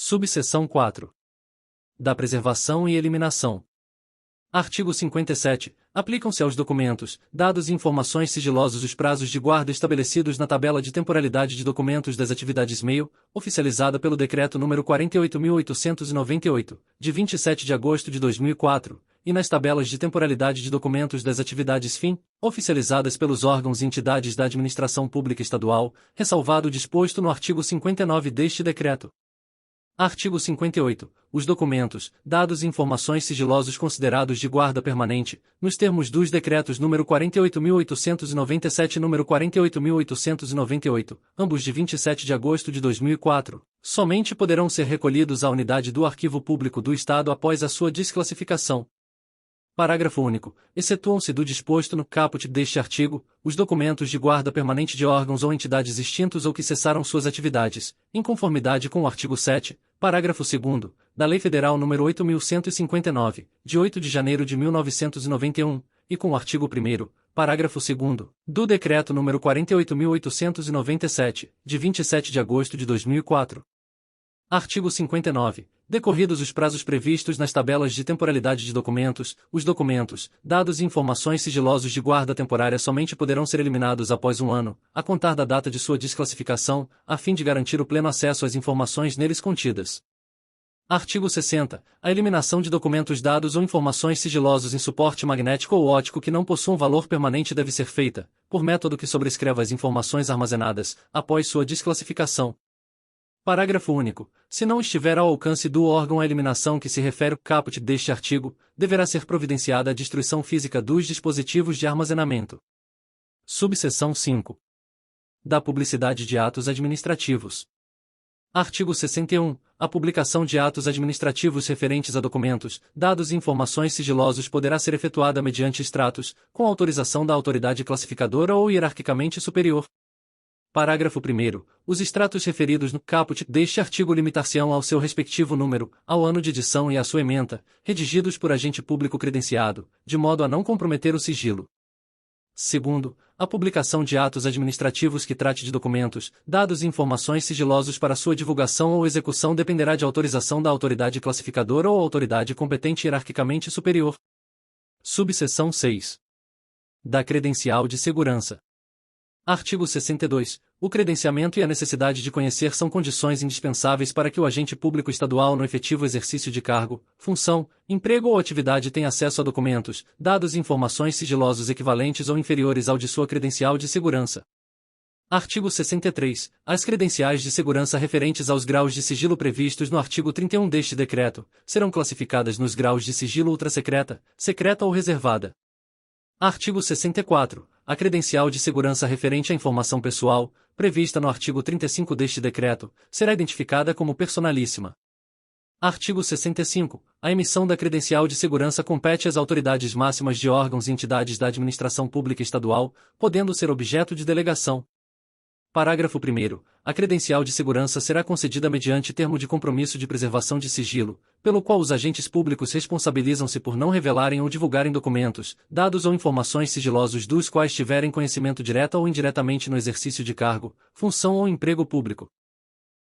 Subseção 4. Da preservação e eliminação. Artigo 57. Aplicam-se aos documentos, dados e informações sigilosos os prazos de guarda estabelecidos na tabela de temporalidade de documentos das atividades e-mail, oficializada pelo Decreto nº 48.898, de 27 de agosto de 2004, e nas tabelas de temporalidade de documentos das atividades FIM, oficializadas pelos órgãos e entidades da administração pública estadual, ressalvado o disposto no artigo 59 deste decreto. Artigo 58. Os documentos, dados e informações sigilosos considerados de guarda permanente, nos termos dos decretos nº 48.897 e nº 48.898, ambos de 27 de agosto de 2004, somente poderão ser recolhidos à unidade do Arquivo Público do Estado após a sua desclassificação. Parágrafo único. Excetuam-se do disposto no caput deste artigo, os documentos de guarda permanente de órgãos ou entidades extintos ou que cessaram suas atividades, em conformidade com o artigo 7, parágrafo 2º, da Lei Federal nº 8.159, de 8 de janeiro de 1991, e com o artigo 1º, parágrafo 2º, do Decreto nº 48.897, de 27 de agosto de 2004. Artigo 59. Decorridos os prazos previstos nas tabelas de temporalidade de documentos, os documentos, dados e informações sigilosos de guarda temporária somente poderão ser eliminados após 1 ano, a contar da data de sua desclassificação, a fim de garantir o pleno acesso às informações neles contidas. Artigo 60. A eliminação de documentos, dados ou informações sigilosos em suporte magnético ou óptico que não possuam valor permanente deve ser feita, por método que sobrescreva as informações armazenadas, após sua desclassificação. Parágrafo único. Se não estiver ao alcance do órgão a eliminação que se refere o caput deste artigo, deverá ser providenciada a destruição física dos dispositivos de armazenamento. Subseção 5. Da publicidade de atos administrativos. Artigo 61. A publicação de atos administrativos referentes a documentos, dados e informações sigilosos poderá ser efetuada mediante extratos, com autorização da autoridade classificadora ou hierarquicamente superior. Parágrafo 1º. Os extratos referidos no caput deste artigo limitar-se-ão ao seu respectivo número, ao ano de edição e à sua ementa, redigidos por agente público credenciado, de modo a não comprometer o sigilo. Segundo, a publicação de atos administrativos que trate de documentos, dados e informações sigilosos para sua divulgação ou execução dependerá de autorização da autoridade classificadora ou autoridade competente hierarquicamente superior. Subseção 6. Da credencial de segurança. Artigo 62. O credenciamento e a necessidade de conhecer são condições indispensáveis para que o agente público estadual no efetivo exercício de cargo, função, emprego ou atividade tenha acesso a documentos, dados e informações sigilosos equivalentes ou inferiores ao de sua credencial de segurança. Artigo 63. As credenciais de segurança referentes aos graus de sigilo previstos no artigo 31 deste decreto, serão classificadas nos graus de sigilo ultrasecreta, secreta ou reservada. Artigo 64. A credencial de segurança referente à informação pessoal, prevista no artigo 35 deste decreto, será identificada como personalíssima. Artigo 65. A emissão da credencial de segurança compete às autoridades máximas de órgãos e entidades da administração pública estadual, podendo ser objeto de delegação. Parágrafo 1º. A credencial de segurança será concedida mediante termo de compromisso de preservação de sigilo, pelo qual os agentes públicos responsabilizam-se por não revelarem ou divulgarem documentos, dados ou informações sigilosos dos quais tiverem conhecimento direta ou indiretamente no exercício de cargo, função ou emprego público.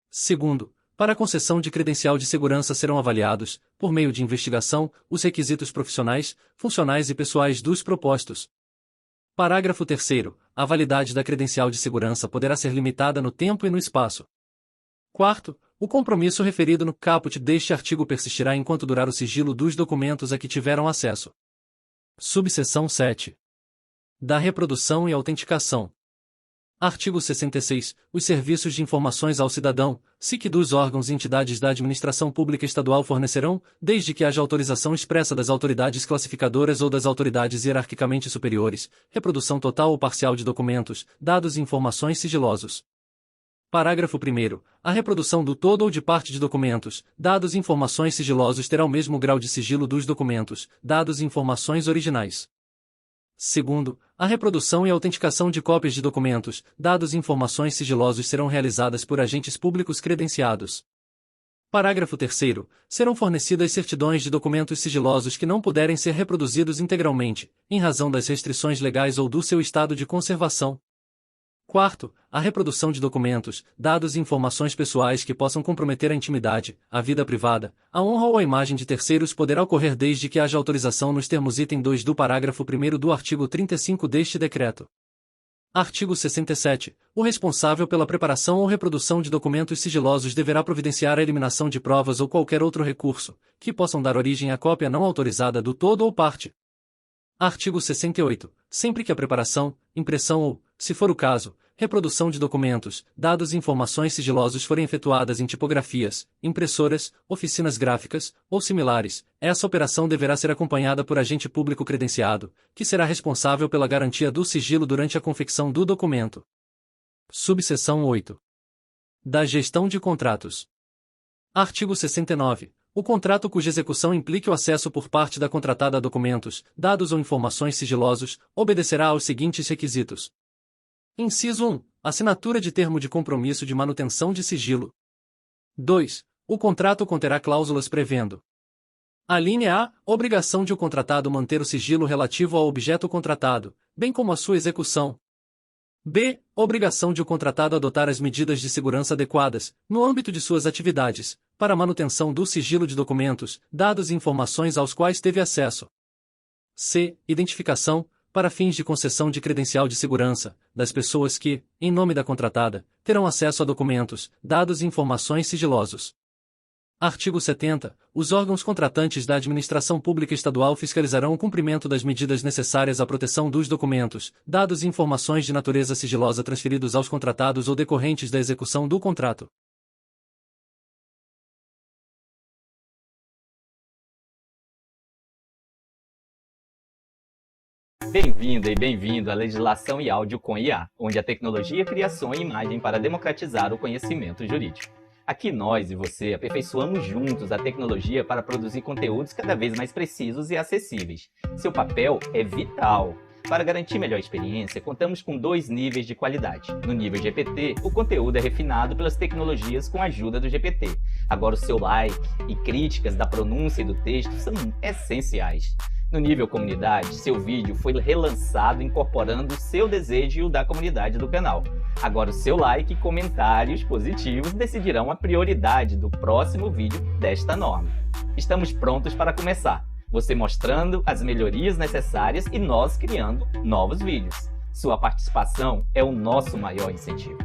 Segundo, para a concessão de credencial de segurança serão avaliados, por meio de investigação, os requisitos profissionais, funcionais e pessoais dos propostos. Parágrafo 3º. A validade da credencial de segurança poderá ser limitada no tempo e no espaço. Quarto, o compromisso referido no caput deste artigo persistirá enquanto durar o sigilo dos documentos a que tiveram acesso. Subseção 7. Da reprodução e autenticação. Artigo 66. Os serviços de informações ao cidadão, SIC dos órgãos e entidades da administração pública estadual fornecerão, desde que haja autorização expressa das autoridades classificadoras ou das autoridades hierarquicamente superiores, reprodução total ou parcial de documentos, dados e informações sigilosos. Parágrafo 1º. A reprodução do todo ou de parte de documentos, dados e informações sigilosos terá o mesmo grau de sigilo dos documentos, dados e informações originais. Segundo, a reprodução e autenticação de cópias de documentos, dados e informações sigilosos serão realizadas por agentes públicos credenciados. Parágrafo 3º. Serão fornecidas certidões de documentos sigilosos que não puderem ser reproduzidos integralmente, em razão das restrições legais ou do seu estado de conservação. Quarto, a reprodução de documentos, dados e informações pessoais que possam comprometer a intimidade, a vida privada, a honra ou a imagem de terceiros poderá ocorrer desde que haja autorização nos termos item 2 do parágrafo 1º do artigo 35 deste decreto. Artigo 67. O responsável pela preparação ou reprodução de documentos sigilosos deverá providenciar a eliminação de provas ou qualquer outro recurso, que possam dar origem à cópia não autorizada do todo ou parte. Artigo 68. Sempre que a preparação, impressão ou, se for o caso, reprodução de documentos, dados e informações sigilosos forem efetuadas em tipografias, impressoras, oficinas gráficas, ou similares, essa operação deverá ser acompanhada por agente público credenciado, que será responsável pela garantia do sigilo durante a confecção do documento. Subseção 8. Da gestão de contratos. Artigo 69. O contrato cuja execução implique o acesso por parte da contratada a documentos, dados ou informações sigilosos, obedecerá aos seguintes requisitos. Inciso 1. Assinatura de termo de compromisso de manutenção de sigilo. 2. O contrato conterá cláusulas prevendo: a linha A. Obrigação de o contratado manter o sigilo relativo ao objeto contratado, bem como a sua execução. B. Obrigação de o contratado adotar as medidas de segurança adequadas, no âmbito de suas atividades, para a manutenção do sigilo de documentos, dados e informações aos quais teve acesso. C. Identificação, para fins de concessão de credencial de segurança, das pessoas que, em nome da contratada, terão acesso a documentos, dados e informações sigilosos. Artigo 70. Os órgãos contratantes da Administração Pública Estadual fiscalizarão o cumprimento das medidas necessárias à proteção dos documentos, dados e informações de natureza sigilosa transferidos aos contratados ou decorrentes da execução do contrato. Bem-vinda e bem-vindo à Legislação e Áudio com IA, onde a tecnologia cria som e imagem para democratizar o conhecimento jurídico. Aqui nós e você aperfeiçoamos juntos a tecnologia para produzir conteúdos cada vez mais precisos e acessíveis. Seu papel é vital. Para garantir melhor experiência, contamos com 2 níveis de qualidade. No nível GPT, o conteúdo é refinado pelas tecnologias com a ajuda do GPT. Agora o seu like e críticas da pronúncia e do texto são essenciais. No nível comunidade, seu vídeo foi relançado incorporando o seu desejo e o da comunidade do canal. Agora o seu like e comentários positivos decidirão a prioridade do próximo vídeo desta norma. Estamos prontos para começar. Você mostrando as melhorias necessárias e nós criando novos vídeos. Sua participação é o nosso maior incentivo.